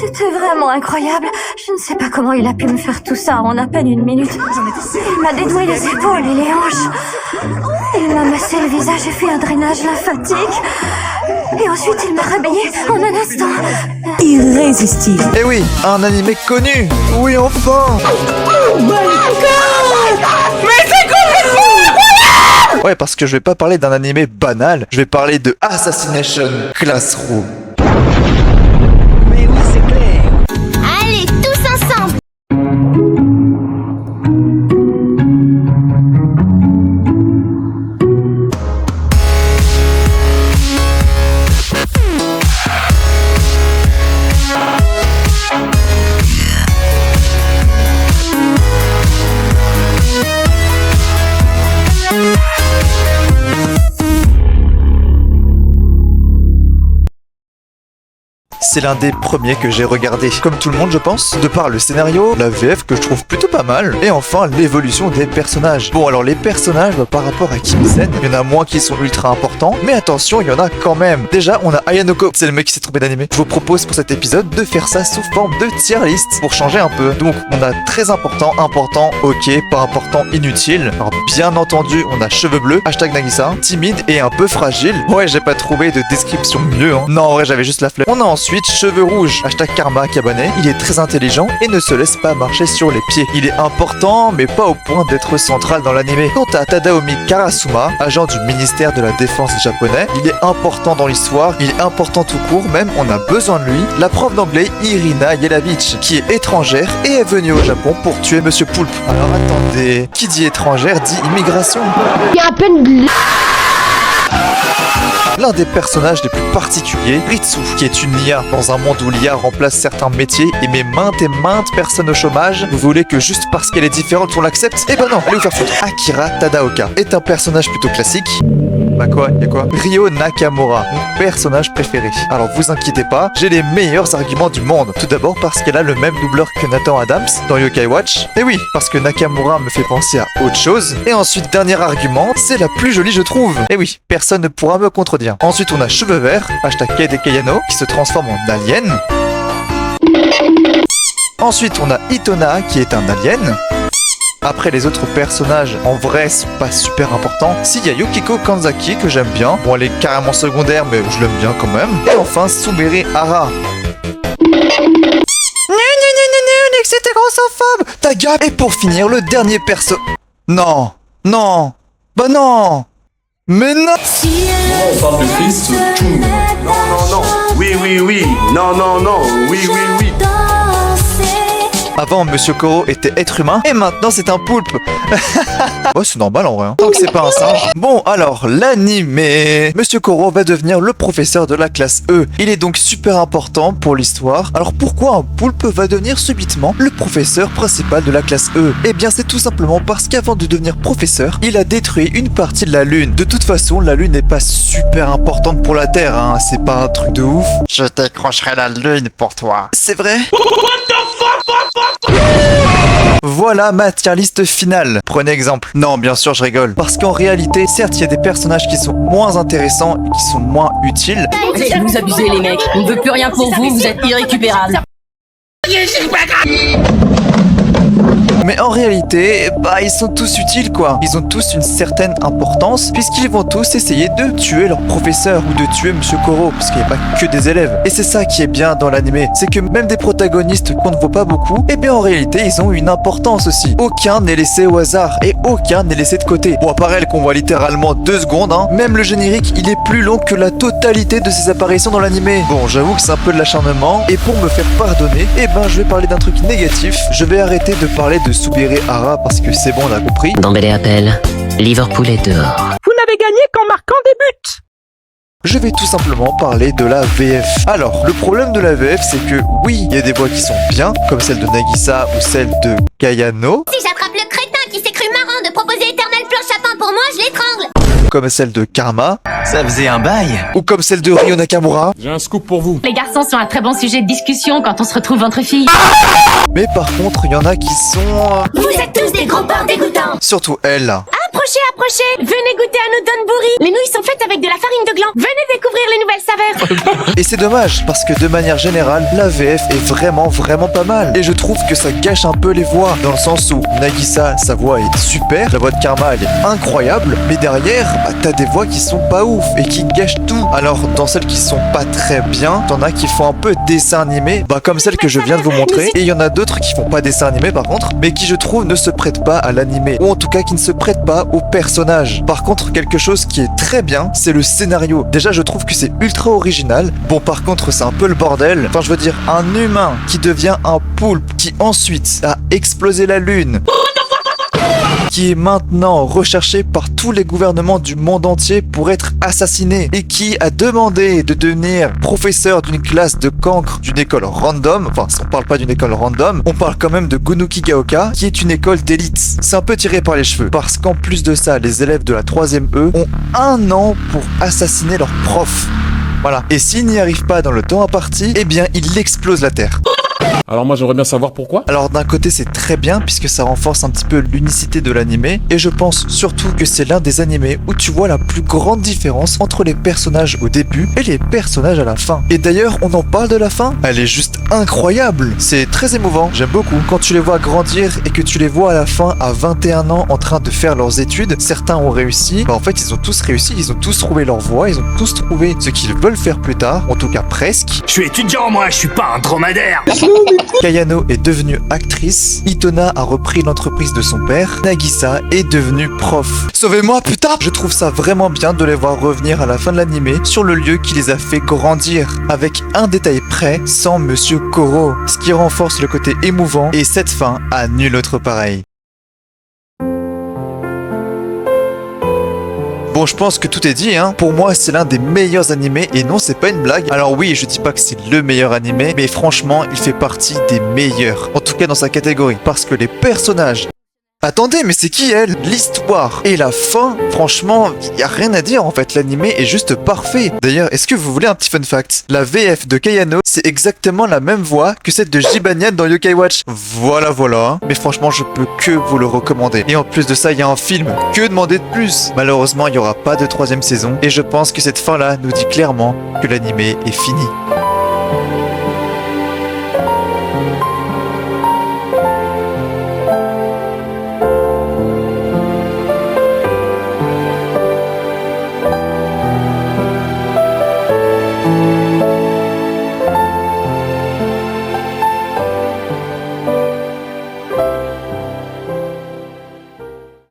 C'était vraiment incroyable. Je ne sais pas comment il a pu me faire tout ça en à peine 1 minute. Il m'a dédoué les épaules et les hanches. Il m'a massé le visage et fait un drainage lymphatique. Et ensuite, il m'a rhabillé en un instant. Irrésistible. Eh oui, un animé connu. Oui, enfin. Oh my god! Mais c'est complètement... Ouais, parce que je vais pas parler d'un animé banal, je vais parler de Assassination Classroom. Mais oui, c'est clair. Allez, tous ensemble. C'est l'un des premiers que j'ai regardé. Comme tout le monde, je pense. De par le scénario, la VF que je trouve plutôt pas mal. Et enfin, l'évolution des personnages. Bon, alors les personnages, par rapport à Kimi-sen, il y en a moins qui sont ultra importants. Mais attention, il y en a quand même. Déjà, on a Ayanoko. C'est le mec qui s'est trompé d'animé. Je vous propose pour cet épisode de faire ça sous forme de tier list. Pour changer un peu. Donc, on a très important, important, ok, pas important, inutile. Alors, bien entendu, on a cheveux bleus, hashtag Nagisa, timide et un peu fragile. Ouais, j'ai pas trouvé de description mieux, hein. Non, en vrai, j'avais juste la flemme. On a ensuite cheveux rouges, hashtag Karma Kabane. Il est très intelligent et ne se laisse pas marcher sur les pieds. Il est important, mais pas au point d'être central dans l'anime. Quant à Tadaomi Karasuma, agent du ministère de la Défense japonais, il est important dans l'histoire, il est important tout court, même on a besoin de lui. La prof d'anglais Irina Yelavich, qui est étrangère et est venue au Japon pour tuer Monsieur Poulpe. Alors attendez, qui dit étrangère dit immigration. Il y a à peine de... L'un des personnages les plus particuliers, Ritsu, qui est une IA dans un monde où l'IA remplace certains métiers et met maintes et maintes personnes au chômage. Vous voulez que juste parce qu'elle est différente on l'accepte? Eh ben non, allez vous faire foutre. Akira Tadaoka est un personnage plutôt classique. Bah quoi, y'a quoi? Ryo Nakamura, mon personnage préféré. Alors vous inquiétez pas, j'ai les meilleurs arguments du monde. Tout d'abord parce qu'elle a le même doubleur que Nathan Adams dans Yokai Watch. Et oui, parce que Nakamura me fait penser à autre chose. Et ensuite, dernier argument, c'est la plus jolie je trouve. Et oui, personne ne pourra me contredire. Ensuite, on a cheveux verts, hashtag Kade Kayano, qui se transforme en alien. Ensuite, on a Itona, qui est un alien. Après, les autres personnages, en vrai, sont pas super importants. Si, il y a Yukiko Kanzaki, que j'aime bien. Bon, elle est carrément secondaire, mais je l'aime bien quand même. Et enfin, Sumire Hara. C'était grossophobe. Ta gueule. Et pour finir, le dernier perso... Non. Non. Bah non. Mais non. On parle de Christ, Chung. Non, non, non. Oui, oui, oui. Non, non, non. Oui, oui, oui. Avant, Monsieur Koro était être humain, et maintenant c'est un poulpe. Ouais, c'est normal en vrai, hein. Tant que c'est pas un singe. Bon, alors, l'animé. Monsieur Koro va devenir le professeur de la classe E. Il est donc super important pour l'histoire. Alors pourquoi un poulpe va devenir subitement le professeur principal de la classe E? Eh bien, c'est tout simplement parce qu'avant de devenir professeur, il a détruit une partie de la Lune. De toute façon, la Lune n'est pas super importante pour la Terre, hein. C'est pas un truc de ouf. Je décrocherai la Lune pour toi. C'est vrai? Voilà ma tier list finale. Prenez exemple. Non, bien sûr, je rigole. Parce qu'en réalité, certes, il y a des personnages qui sont moins intéressants et qui sont moins utiles. Allez, vous abusez les mecs. On ne veut plus rien pour vous, vous êtes irrécupérables. Mais en réalité, bah ils sont tous utiles quoi. Ils ont tous une certaine importance puisqu'ils vont tous essayer de tuer leur professeur ou de tuer Monsieur Koro parce qu'il n'y a pas que des élèves. Et c'est ça qui est bien dans l'anime, c'est que même des protagonistes qu'on ne voit pas beaucoup, eh bien en réalité ils ont une importance aussi. Aucun n'est laissé au hasard et aucun n'est laissé de côté. Bon, à part elle qu'on voit littéralement 2 secondes, hein. Même le générique il est plus long que la totalité de ses apparitions dans l'anime. Bon, j'avoue que c'est un peu de l'acharnement et pour me faire pardonner, eh ben je vais parler d'un truc négatif. Je vais arrêter de parler de Sumire Hara parce que c'est bon, on a compris. Dembélé appelle. Liverpool est dehors. Vous n'avez gagné qu'en marquant des buts. Je vais tout simplement parler de la VF. Alors, le problème de la VF, c'est que oui, il y a des voix qui sont bien, comme celle de Nagisa ou celle de Kayano. Si j'attrape le crétin qui s'est cru marrant de proposer éternel planche à pain pour moi, je l'étrangle. Comme celle de Karma. Ça faisait un bail. Ou comme celle de Ryo Nakamura. J'ai un scoop pour vous. Les garçons sont un très bon sujet de discussion quand on se retrouve entre filles. Mais par contre, il y en a qui sont... Vous êtes tous des gros porcs dégoûtants. Surtout elle. Approchez, approchez. Venez goûter à nos donburi. Les nouilles sont faites avec de la farine de gland. Venez découvrir les nouvelles saveurs. Et c'est dommage, parce que de manière générale, la VF est vraiment pas mal. Et je trouve que ça gâche un peu les voix, dans le sens où Nagisa, sa voix est super, la voix de Karma, elle est incroyable, mais derrière, bah, t'as des voix qui sont pas ouf et qui gâchent tout. Alors, dans celles qui sont pas très bien, t'en as qui font un peu dessin animé, bah comme celle que je viens de vous montrer, et il y en a d'autres qui font pas dessin animé par contre, mais qui je trouve ne se prêtent pas à l'animé, ou en tout cas qui ne se prêtent pas aux personnages. Par contre, quelque chose qui est très bien, c'est le scénario. Déjà, je trouve que c'est ultra original. Bon, par contre, c'est un peu le bordel. Enfin, je veux dire, un humain qui devient un poulpe, qui ensuite a explosé la lune, qui est maintenant recherché par tous les gouvernements du monde entier pour être assassiné, et qui a demandé de devenir professeur d'une classe de cancre d'une école random. Enfin, on parle pas d'une école random, on parle quand même de Gonukigaoka, qui est une école d'élite. C'est un peu tiré par les cheveux, parce qu'en plus de ça, les élèves de la 3e E ont 1 an pour assassiner leur prof. Voilà. Et s'il n'y arrive pas dans le temps imparti, eh bien, il explose la Terre. Alors moi j'aimerais bien savoir pourquoi. Alors d'un côté c'est très bien puisque ça renforce un petit peu l'unicité de l'animé, et je pense surtout que c'est l'un des animés où tu vois la plus grande différence entre les personnages au début et les personnages à la fin. Et d'ailleurs on en parle de la fin, elle est juste incroyable, c'est très émouvant, j'aime beaucoup. Quand tu les vois grandir et que tu les vois à la fin à 21 ans en train de faire leurs études, certains ont réussi, bah en fait ils ont tous réussi, ils ont tous trouvé leur voie, ils ont tous trouvé ce qu'ils veulent faire plus tard, en tout cas presque. Je suis étudiant, moi, je suis pas un dromadaire. Kayano est devenue actrice, Itona a repris l'entreprise de son père, Nagisa est devenue prof. Sauvez-moi putain! Je trouve ça vraiment bien de les voir revenir à la fin de l'animé sur le lieu qui les a fait grandir, avec un détail près, sans Monsieur Koro, ce qui renforce le côté émouvant, et cette fin a nul autre pareil. Bon, je pense que tout est dit, hein. Pour moi, c'est l'un des meilleurs animés, et non, c'est pas une blague. Alors oui, je dis pas que c'est le meilleur animé, mais franchement, il fait partie des meilleurs. En tout cas, dans sa catégorie. Parce que les personnages... Attendez, mais c'est qui elle? L'histoire et la fin, franchement, y a rien à dire en fait, l'animé est juste parfait. D'ailleurs, est-ce que vous voulez un petit fun fact? La VF de Kayano, c'est exactement la même voix que celle de Jibanyan dans Yokai Watch. Voilà, voilà. Mais franchement, je peux que vous le recommander. Et en plus de ça, il y a un film. Que demander de plus? Malheureusement, il n'y aura pas de 3e saison, et je pense que cette fin-là nous dit clairement que l'animé est fini.